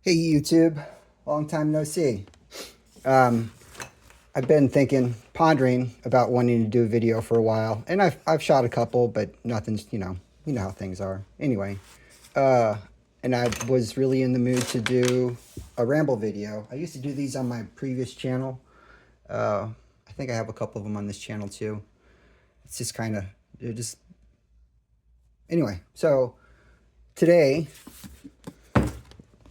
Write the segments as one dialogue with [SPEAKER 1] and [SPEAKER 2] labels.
[SPEAKER 1] Hey YouTube, long time no see. Um, I've been pondering about wanting to do a video for a while, and I've shot a couple, but nothing's you know how things are. Anyway, uh, and I was really in the mood to do a ramble video. I used to do these on my previous channel. I think I have a couple of them on this channel too. It's just kind of just anyway. So today,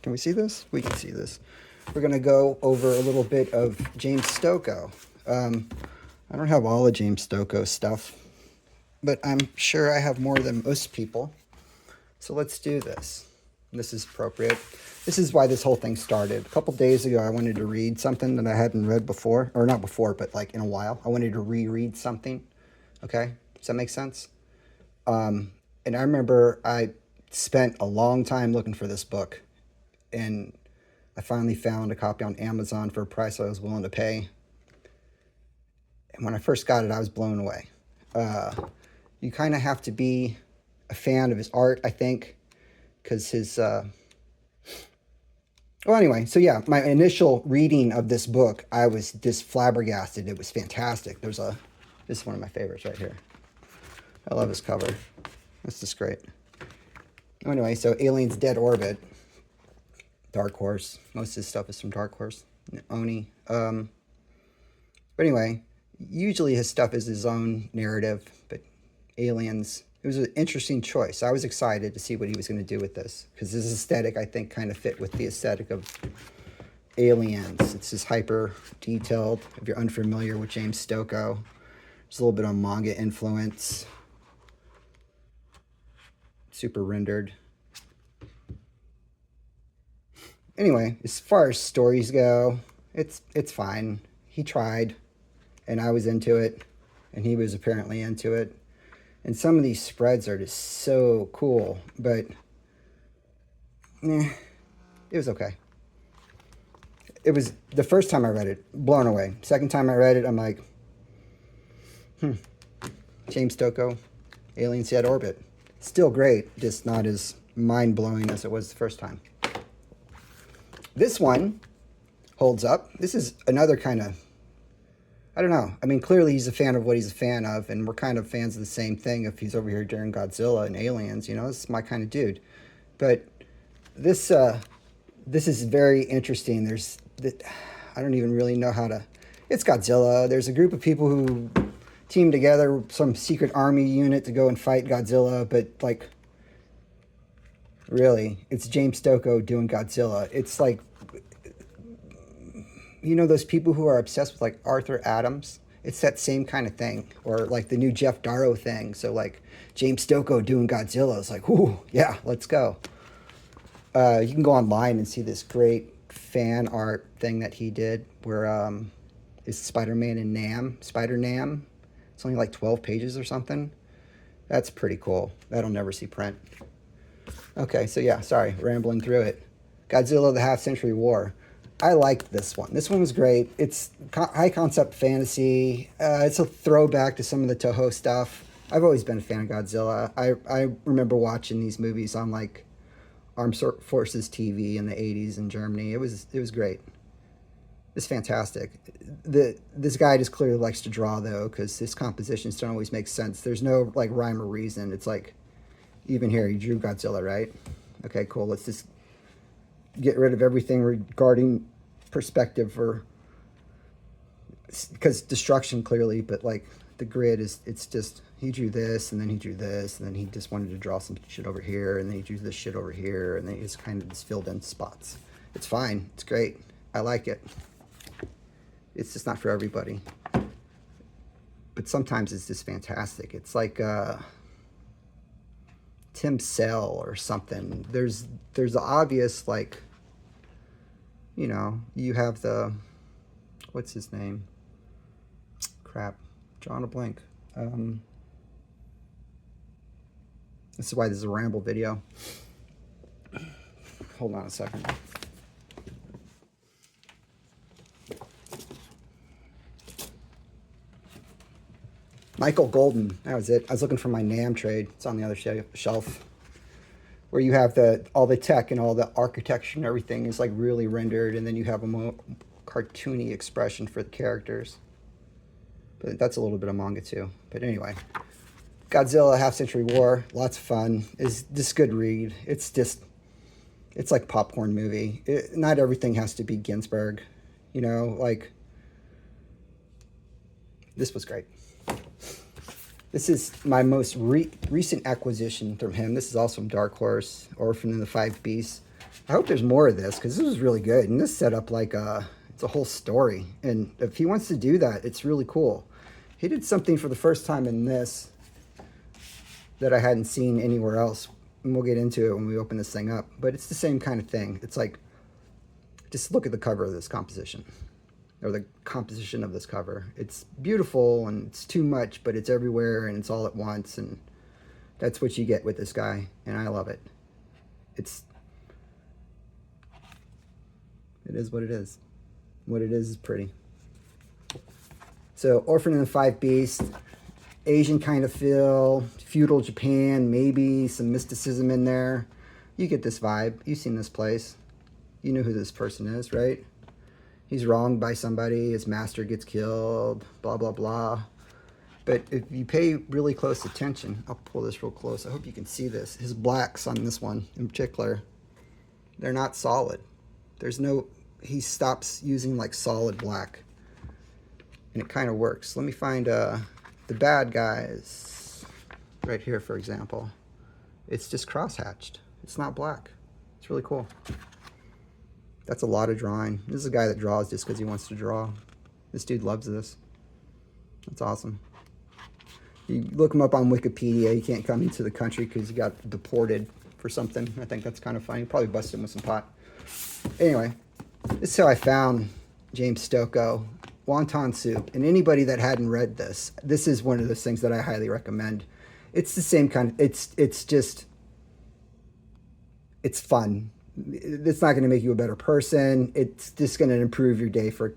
[SPEAKER 1] can we see this? We can see this. We're going to go over a little bit of James Stokoe. I don't have all of James Stokoe's stuff, but I'm sure I have more than most people. So let's do this. This is appropriate. This is why this whole thing started. A couple days ago, I wanted to read something that I hadn't read before, or not before, but like in a while. I wanted to reread something. Okay? Does that make sense? And I remember I spent a long time looking for this book, and I finally found a copy on Amazon for a price I was willing to pay. And when I first got it, I was blown away. You kind of have to be a fan of his art, I think, because his... Well, anyway, so yeah, my initial reading of this book, I was just flabbergasted. It was fantastic. This is one of my favorites right here. I love his cover. That's just great. Anyway, so Aliens Dead Orbit. Dark Horse. Most of his stuff is from Dark Horse. Oni. But anyway, usually his stuff is his own narrative, but Aliens, it was an interesting choice. I was excited to see what he was going to do with this, because his aesthetic, I think, kind of fit with the aesthetic of Aliens. It's just hyper detailed. If you're unfamiliar with James Stokoe, there's a little bit of manga influence. Super rendered. Anyway, as far as stories go, it's fine. He tried, and I was into it, and he was apparently into it. And some of these spreads are just so cool, but it was okay. It was the first time I read it, blown away. Second time I read it, I'm like, James Stokoe, Aliens Dead Orbit. Still great, just not as mind-blowing as it was the first time. This one holds up. This is another kind of, I don't know. I mean, clearly he's a fan of what he's a fan of, and we're kind of fans of the same thing if he's over here during Godzilla and Aliens, you know, this is my kind of dude. But this is very interesting. I don't even really know how to, it's Godzilla. There's a group of people who team together, some secret army unit to go and fight Godzilla, but like, really, it's James Stokoe doing Godzilla. It's like, you know, those people who are obsessed with like Arthur Adams. It's that same kind of thing, or like the new Jeff Darrow thing. So like James Stokoe doing Godzilla is like, ooh, yeah, let's go. You can go online and see this great fan art thing that he did, where is Spider-Man and Spider-Nam. It's only like 12 pages or something. That's pretty cool. That'll never see print. Okay, so yeah, sorry, rambling through it. Godzilla, the Half-Century War. I liked this one. This one was great. It's high concept fantasy. It's a throwback to some of the Toho stuff. I've always been a fan of Godzilla. I remember watching these movies on like Armed Forces TV in the 80s in Germany. It was great. It's fantastic. This guy just clearly likes to draw though, because his compositions don't always make sense. There's no like rhyme or reason. It's like, even here, he drew Godzilla, right? Okay, cool. Let's just get rid of everything regarding perspective, or because destruction clearly, but like the grid it's just, he drew this, and then he drew this, and then he just wanted to draw some shit over here, and then he drew this shit over here, and then he just kind of just filled in spots. It's fine. It's great. I like it. It's just not for everybody. But sometimes it's just fantastic. It's like Tim Sale or something. There's the obvious, like, you know, you have the, what's his name? Crap, drawing a blank. This is why this is a ramble video. Hold on a second. Michael Golden, that was it. I was looking for my NAM trade. It's on the other shelf. where you have all the tech and all the architecture and everything is like really rendered, and then you have a more cartoony expression for the characters. But that's a little bit of manga too. But anyway, Godzilla Half Century War, lots of fun. Is just good read. It's like a popcorn movie. Not everything has to be Ginsberg, you know, like this was great. This is my most recent acquisition from him. This is also from Dark Horse, Orphan and the Five Beasts. I hope there's more of this because this is really good. And this set up like it's a whole story. And if he wants to do that, it's really cool. He did something for the first time in this that I hadn't seen anywhere else. And we'll get into it when we open this thing up. But it's the same kind of thing. It's like, just look at the cover of this composition. Or the composition of this cover. It's beautiful and it's too much, but it's everywhere and it's all at once, and that's what you get with this guy, and I love it. It is what it is. What it is pretty. So Orphan and the Five Beasts, Asian kind of feel, feudal Japan, maybe some mysticism in there. You get this vibe. You've seen this place. You know who this person is, right? He's wronged by somebody, his master gets killed, blah, blah, blah. But if you pay really close attention, I'll pull this real close. I hope you can see this. His blacks on this one in particular, they're not solid. He stops using like solid black. And it kind of works. Let me find the bad guys right here, for example. It's just cross-hatched. It's not black. It's really cool. That's a lot of drawing. This is a guy that draws just because he wants to draw. This dude loves this. That's awesome. You look him up on Wikipedia. He can't come into the country because he got deported for something. I think that's kind of funny. Probably busted him with some pot. Anyway, this is how I found James Stokoe. Wonton Soup. And anybody that hadn't read this, this is one of those things that I highly recommend. It's the same kind of... It's fun. It's not going to make you a better person. It's just going to improve your day for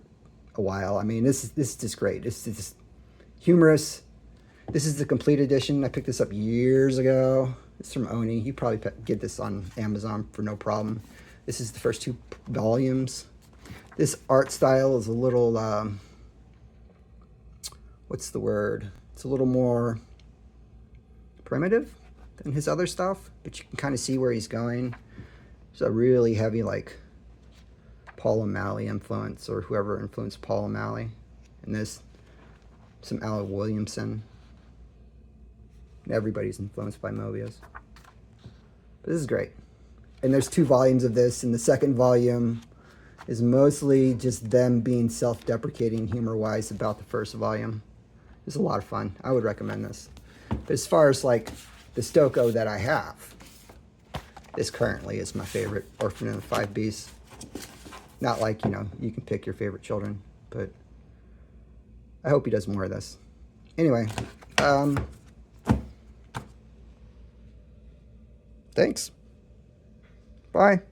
[SPEAKER 1] a while. I mean, this is just great. It's just humorous. This is the complete edition. I picked this up years ago. It's from Oni. You probably get this on Amazon for no problem. This is the first 2 volumes. This art style is a little, what's the word? It's a little more primitive than his other stuff, but you can kind of see where he's going. It's a really heavy, like, Paul O'Malley influence, or whoever influenced Paul O'Malley. And this, some Al Williamson. And everybody's influenced by Mobius. But this is great. And there's 2 volumes of this, and the second volume is mostly just them being self-deprecating humor-wise about the first volume. It's a lot of fun. I would recommend this. But as far as, like, the Stokoe that I have, this currently is my favorite, Orphan and the Five Beasts. Not like, you know, you can pick your favorite children, but I hope he does more of this. Anyway, thanks. Bye.